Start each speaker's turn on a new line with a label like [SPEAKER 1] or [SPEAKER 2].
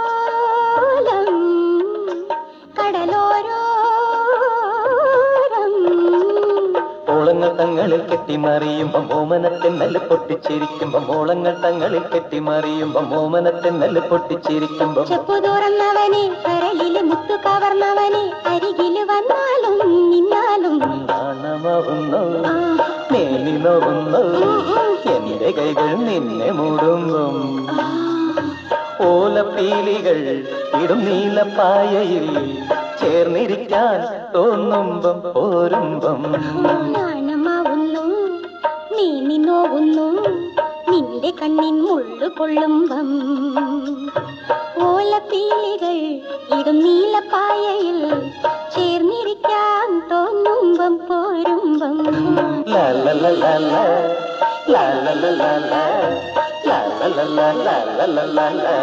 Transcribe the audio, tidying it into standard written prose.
[SPEAKER 1] ഓലോലം കടലോരോരം
[SPEAKER 2] ഓളങ്ങൾ തങ്ങളിൽ കെട്ടിമറിയുമ്പം ഓമനത്തെ നെല്ല് പൊട്ടിച്ചിരിക്കുമ്പം ഓളങ്ങൾ തങ്ങളിൽ കെട്ടിമറിയുമ്പം ഓമനത്തെ നെല്ല് പൊട്ടിച്ചിരിക്കുമ്പം
[SPEAKER 1] ചെപ്പു തുറന്നവനെ കരളില് മുത്തു കവർന്നവനെ അരികില് വന്നാലും നിന്നാലും
[SPEAKER 2] നാണമാവുന്നു മേലി നോവുന്നു എന്റെ കൈകൾ നിന്നെ മൂടുമ്പം ഓലപ്പീലികൾ ഇടും നീലപ്പായയിൽ ചേർന്നിരിക്കാൻ തോന്നുമ്പം പോരുമ്പം
[SPEAKER 1] നാണമാവുന്നു നീ നോവുന്നു നിന്റെ കണ്ണിൻ മുള്ളു കൊള്ളുമ്പം ഓലപ്പീലികൾ ഇടും നീലപ്പായയിൽ ചേർന്നിരിക്കാൻ തോന്നുമ്പം പോരുമ്പം
[SPEAKER 2] ലാ ലാ ലാ ലാ ലാ ലാ ലാ ലാ ലാ ലാ ലാ ലാ ലാ ലാ ലാ ലാ ലാ